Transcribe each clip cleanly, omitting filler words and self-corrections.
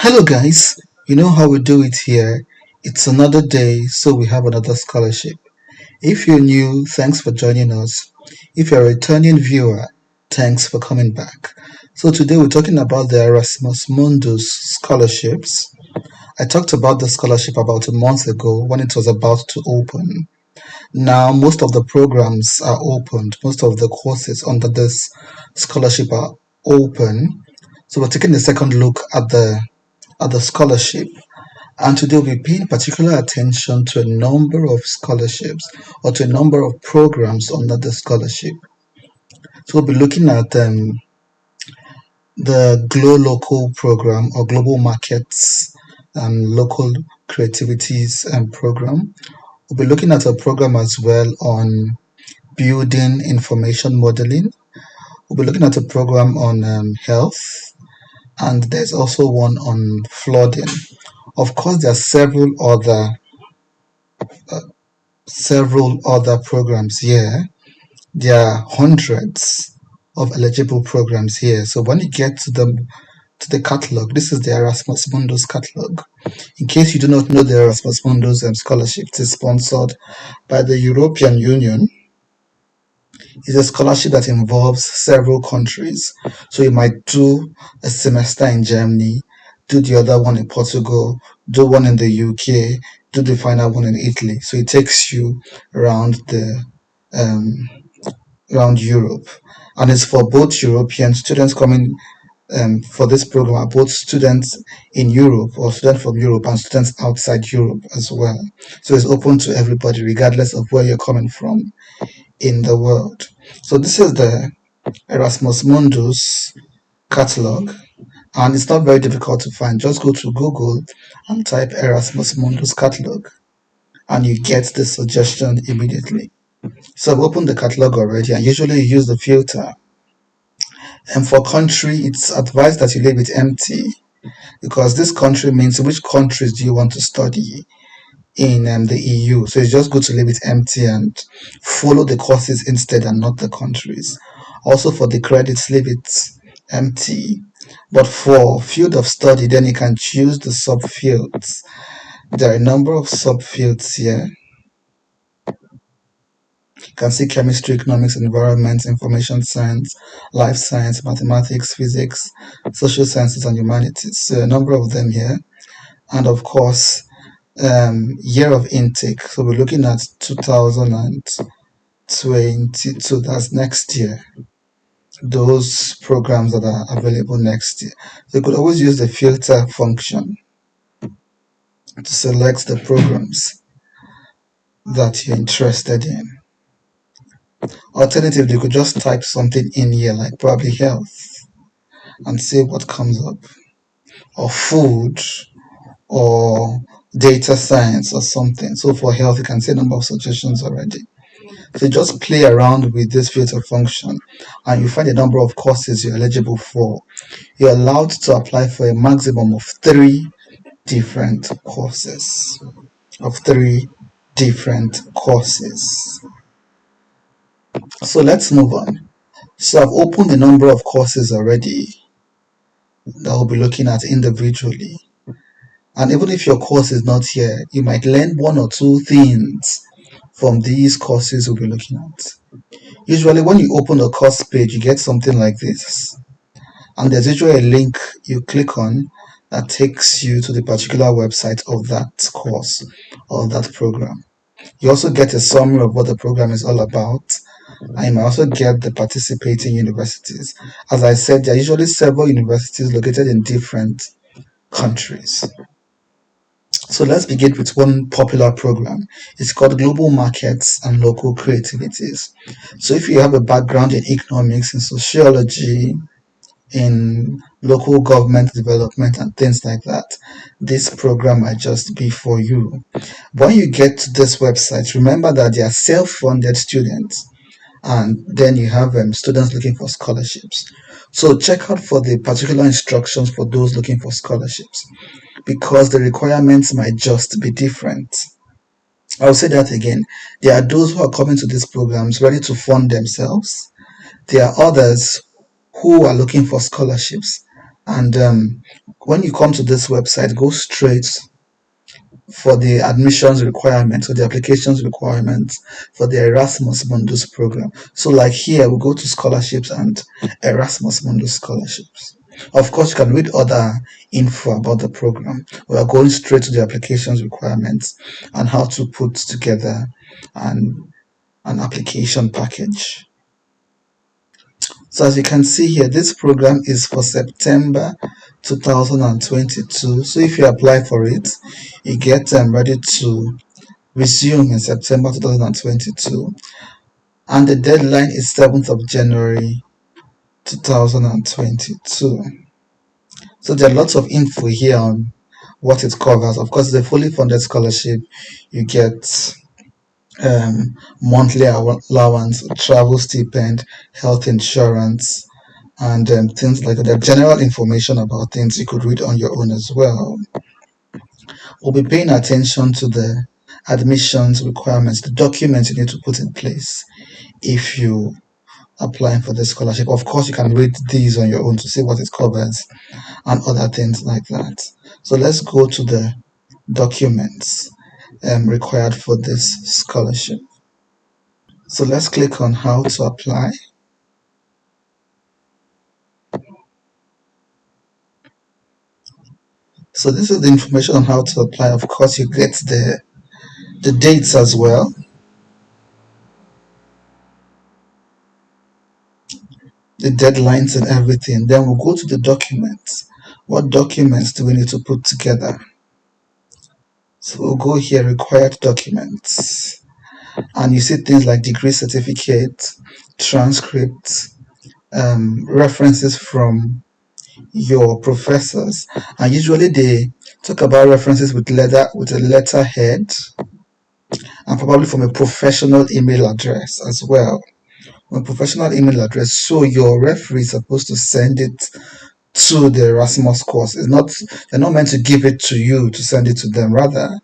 Hello guys, you know how we do it here. It's another day, so we have another scholarship. If you're new, thanks for joining us. If you're a returning viewer, thanks for coming back. So today we're talking about the Erasmus Mundus scholarships. I talked about the scholarship about a month ago when it was about to open. Now most of the programs are opened, most of the courses under this scholarship are open. So we're taking a second look at the scholarship. And today we'll be paying particular attention to a number of scholarships or to a number of programs under the scholarship. So we'll be looking at the Glow Local program or Global Markets and Local Creativities program. We'll be looking at a program as well on building information modeling. We'll be looking at a program on health, and there's also one on flooding. Of course, there are several other programs here. There are hundreds of eligible programs here. So when you get to the catalog, this is the Erasmus Mundus catalog. In case you do not know, the Erasmus Mundus scholarship is sponsored by the European Union. It's a scholarship that involves several countries. So you might do a semester in Germany, do the other one in Portugal, do one in the UK, do the final one in Italy. So it takes you around the um, around Europe, and it's for both European students coming for this program are both students in Europe or students from Europe and students outside Europe as well. So it's open to everybody regardless of where you're coming from in the world. So this is the Erasmus Mundus catalog, and it's not very difficult to find. Just go to Google and type Erasmus Mundus catalog and you get the suggestion immediately. So I've opened the catalog already, and usually you use the filter. And for country, it's advised that you leave it empty because this country means which countries do you want to study in the EU. So it's just good to leave it empty and follow the courses instead and not the countries. Also for the credits, leave it empty. But for field of study, then you can choose the subfields. There are a number of subfields here. You can see chemistry, economics, environment, information science, life science, mathematics, physics, social sciences, and humanities. So a number of them here. And of course, year of intake. So we're looking at 2022, that's next year. Those programs that are available next year. So you could always use the filter function to select the programs that you're interested in. Alternatively, you could just type something in here like probably health and see what comes up, or food, or data science or something. So for health, you can see a number of suggestions already. So you just play around with this filter function and you find a number of courses you're eligible for. You're allowed to apply for a maximum of three different courses. So let's move on. So I've opened a number of courses already that we'll be looking at individually. And even if your course is not here, you might learn one or two things from these courses we'll be looking at. Usually when you open a course page, you get something like this. And there's usually a link you click on that takes you to the particular website of that course or that program. You also get a summary of what the program is all about, and you might also get the participating universities. As I said, there are usually several universities located in different countries. So let's begin with one popular program. It's called Global Markets and Local Creativities. So if you have a background in economics, in sociology, in local government development and things like that, this program might just be for you. When you get to this website, remember that they are self-funded students, and then you have students looking for scholarships. So check out for the particular instructions for those looking for scholarships because the requirements might just be different. I'll say that again. There are those who are coming to these programs ready to fund themselves. There are others who are looking for scholarships, And when you come to this website, go straight for the admissions requirements or the applications requirements for the Erasmus Mundus program. So like here, we go to scholarships and Erasmus Mundus scholarships. Of course, you can read other info about the program. We are going straight to the applications requirements and how to put together an application package. So as you can see here, this program is for September 2022. So if you apply for it, you get ready to resume in September 2022. And the deadline is 7th of January 2022. So there are lots of info here on what it covers. Of course, it's a fully funded scholarship. You get monthly allowance, travel stipend, health insurance, and things like that. There are general information about things you could read on your own as well. We'll be paying attention to the admissions requirements, the documents you need to put in place if you applying for the scholarship. Of course, you can read these on your own to see what it covers and other things like that. So let's go to the documents required for this scholarship. So let's click on how to apply. So this is the information on how to apply. Of course, you get the dates as well. The deadlines and everything. Then we'll go to the documents. What documents do we need to put together? So we'll go here, required documents. And you see things like degree certificate, transcripts, references from your professors. And usually they talk about references with a letterhead, and probably from a professional email address as well. A professional email address. So your referee is supposed to send it to the Erasmus course. They're not meant to give it to you to send it to them. Rather,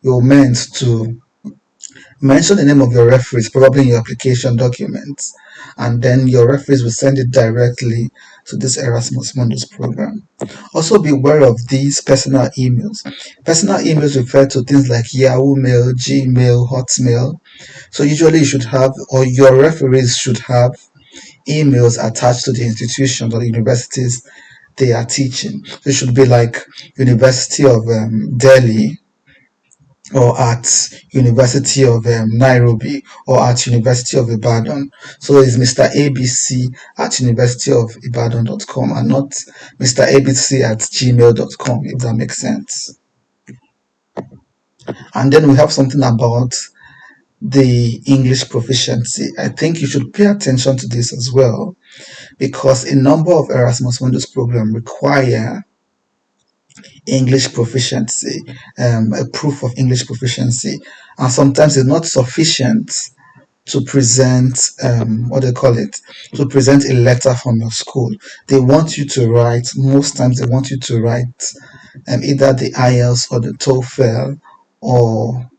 you're meant to mention the name of your referees, probably in your application documents, and then your referees will send it directly to this Erasmus Mundus program. Also be aware of these personal emails. Personal emails refer to things like Yahoo Mail, Gmail, Hotmail. So usually you should have, or your referees should have, emails attached to the institutions or the universities they are teaching. So it should be like University of Delhi, or at University of Nairobi, or at University of Ibadan. So it's Mr. ABC at University of Ibadan.com and not Mr. ABC at gmail.com, if that makes sense. And then we have something about the English proficiency. I think you should pay attention to this as well, because a number of Erasmus Mundus programs require English proficiency, a proof of English proficiency, and sometimes it's not sufficient to present what they call it, to present a letter from your school. They want you to write, most times they want you to write either the IELTS or the TOEFL, or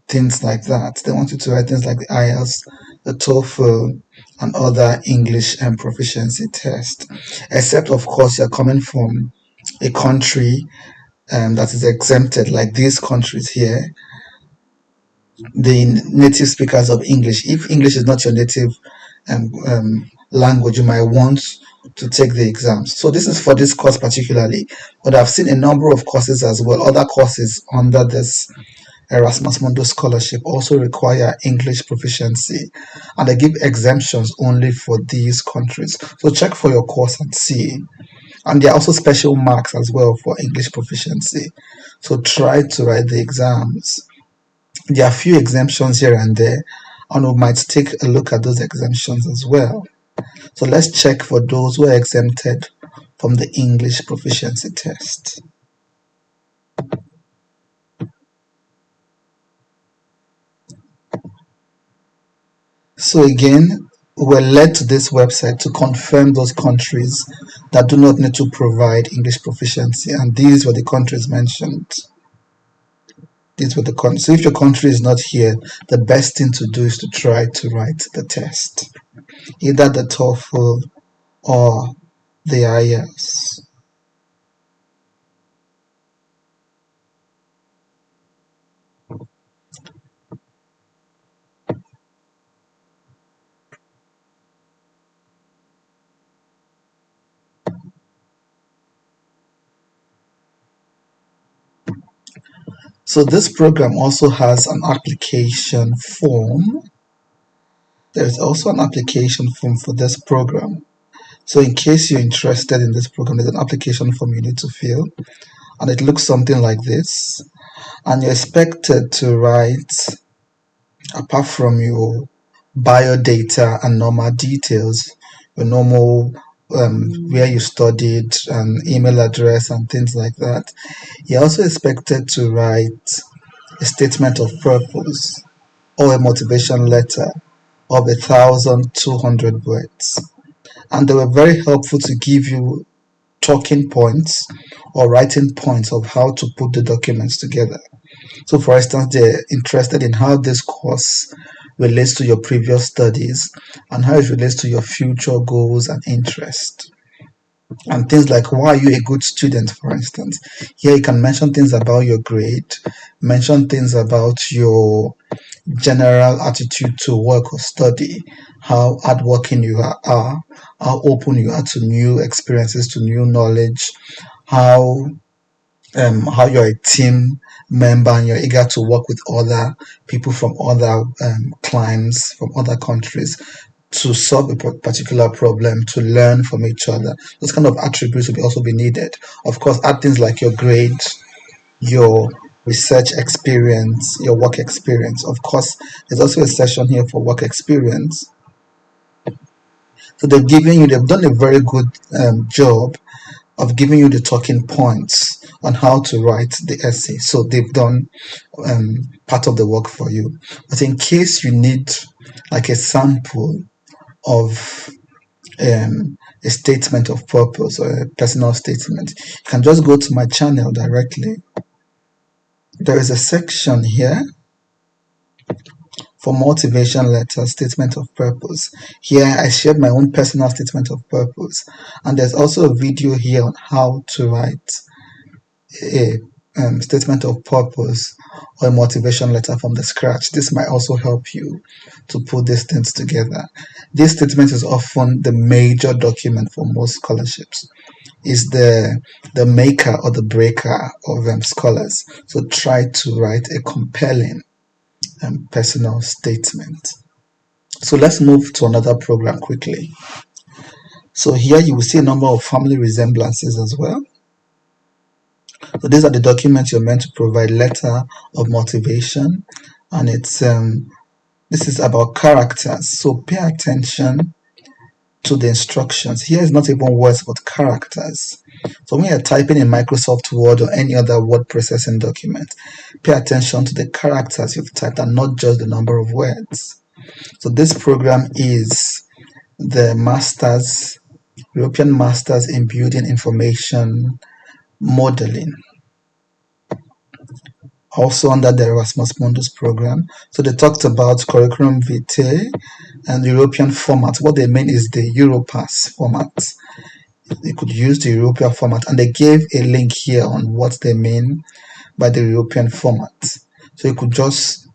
things like that. They want you to write things like the IELTS, the TOEFL, and other English and proficiency tests. Except, of course, you're coming from a country that is exempted, like these countries here, the native speakers of English. If English is not your native language, you might want to take the exams. So this is for this course particularly, but I've seen a number of courses as well. Other courses under this Erasmus Mundus scholarship also require English proficiency, and they give exemptions only for these countries. So check for your course and see. And there are also special marks as well for English proficiency. So try to write the exams. There are a few exemptions here and there, and we might take a look at those exemptions as well. So let's check for those who are exempted from the English proficiency test. So again, we're led to this website to confirm those countries that do not need to provide English proficiency, and these were the countries mentioned. These were the countries. So if your country is not here, the best thing to do is to try to write the test, either the TOEFL or the IELTS. So this program also has an application form. There is also an application form for this program. So in case you're interested in this program, there's an application form you need to fill, and it looks something like this. And you're expected to write, apart from your bio data and normal details, your normal where you studied and email address and things like that, you're also expected to write a statement of purpose or a motivation letter of 1,200 words. And they were very helpful to give you talking points or writing points of how to put the documents together. So, for instance, they're interested in how this course relates to your previous studies and how it relates to your future goals and interests. And things like, why are you a good student, for instance? Here you can mention things about your grade, mention things about your general attitude to work or study, how hardworking you are, how open you are to new experiences, to new knowledge, how how you're a team member and you're eager to work with other people from other climes, from other countries to solve a particular problem, to learn from each other. Those kind of attributes will also be needed. Of course, add things like your grade, your research experience, your work experience. Of course, there's also a session here for work experience. So they've done a very good job of giving you the talking points on how to write the essay. So they've done part of the work for you. But in case you need like a sample of a statement of purpose or a personal statement, you can just go to my channel directly. There is a section here for motivation letter, statement of purpose. Here I shared my own personal statement of purpose, and there's also a video here on how to write a statement of purpose or a motivation letter from the scratch. This might also help you to put these things together. This statement is often the major document for most scholarships. Is the maker or the breaker of scholars. So try to write a compelling personal statement. So let's move to another program quickly. So here you will see a number of family resemblances as well. So these are the documents you're meant to provide: letter of motivation, and it's this is about characters. So pay attention to the instructions. Here is not even words but characters. So when you're typing in Microsoft Word or any other word processing document, pay attention to the characters you've typed and not just the number of words. So this program is the Masters, European Masters in Building Information Modeling, also under the Erasmus Mundus program. So they talked about curriculum vitae and European format. What they mean is the Europass format. You could use the European format, and they gave a link here on what they mean by the European format. So you could just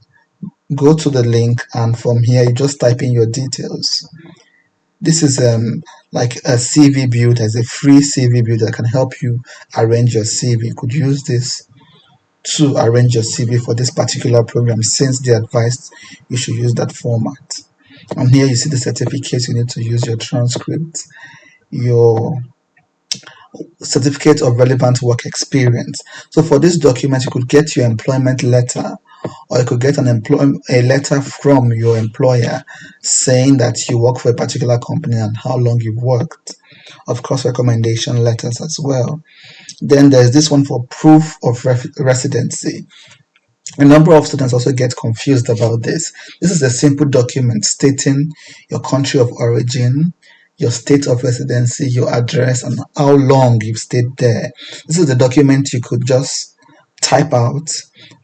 go to the link, and from here you just type in your details. This is like a CV builder. It's a free CV builder that can help you arrange your CV. You could use this to arrange your CV for this particular program, since they advised you should use that format. And here you see the certificates you need to use: your transcript, your certificate of relevant work experience. So for this document, you could get your employment letter, or you could get a letter from your employer saying that you work for a particular company and how long you've worked. Of course, recommendation letters as well. Then there's this one for proof of residency. A number of students also get confused about this. This is a simple document stating your country of origin, your state of residency, your address, and how long you've stayed there. This is the document you could just type out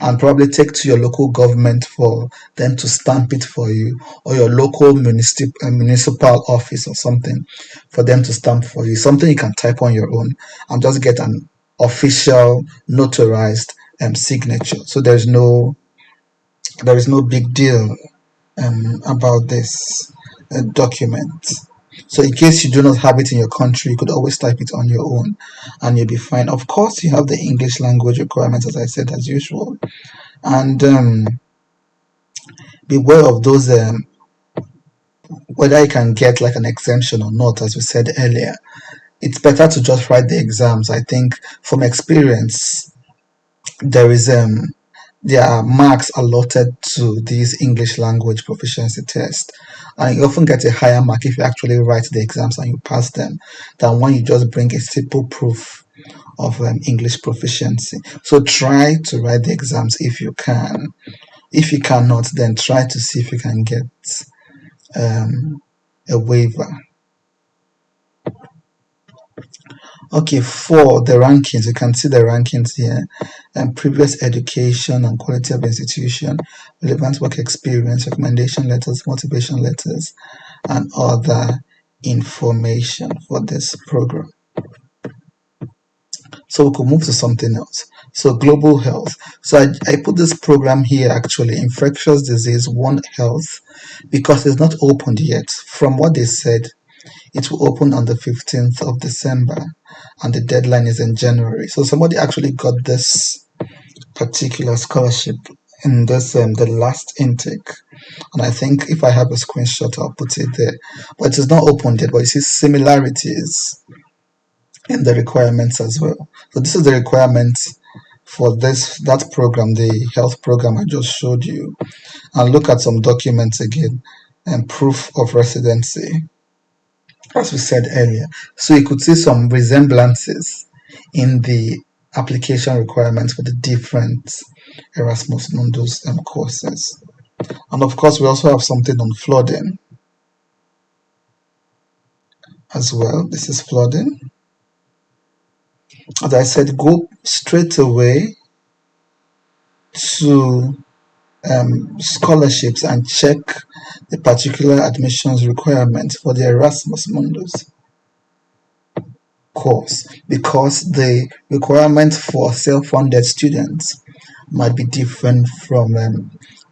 and probably take to your local government for them to stamp it for you, or your local municipal office or something for them to stamp for you. Something you can type on your own and just get an official notarized signature. So there is no big deal about this document. So in case you do not have it in your country, you could always type it on your own and you'll be fine. Of course, you have the English language requirements, as I said, as usual. And beware of those, whether you can get like an exemption or not, as we said earlier. It's better to just write the exams. I think from experience, there is there are marks allotted to these English language proficiency tests, and you often get a higher mark if you actually write the exams and you pass them than when you just bring a simple proof of English proficiency. So try to write the exams if you can. If you cannot, then try to see if you can get um, a waiver. Okay, for the rankings, you can see the rankings here, and previous education and quality of institution, relevant work experience, recommendation letters, motivation letters, and other information for this program. So we could move to something else. So global health. So I put this program here actually, infectious disease, One Health, because it's not opened yet. From what they said, it will open on the 15th of December and the deadline is in January. So somebody actually got this particular scholarship in this the last intake. And I think if I have a screenshot, I'll put it there. But it is not opened yet, but you see similarities in the requirements as well. So this is the requirements for that program, the health program I just showed you. And look at some documents again and proof of residency, as we said earlier. So you could see some resemblances in the application requirements for the different Erasmus Mundus courses. And of course, we also have something on flooding as well. This is flooding. As I said, go straight away to scholarships and check the particular admissions requirements for the Erasmus Mundus course, because the requirement for self-funded students might be different from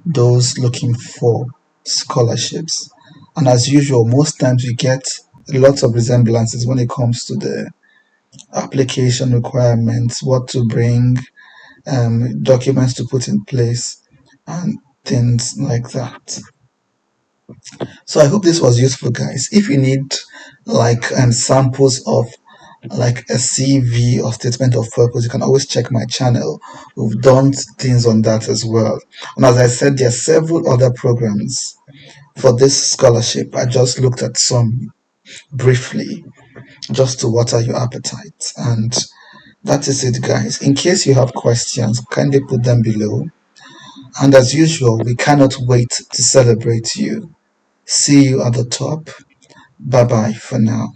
those looking for scholarships. And as usual, most times you get lots of resemblances when it comes to the application requirements, what to bring, documents to put in place, and things like that. So I hope this was useful, guys. If you need like samples of like a CV or statement of purpose, you can always check my channel. We've done things on that as well. And as I said, there are several other programs for this scholarship. I just looked at some briefly just to water your appetite. And that is it, guys. In case you have questions, kindly put them below. And as usual, we cannot wait to celebrate you. See you at the top. Bye bye for now.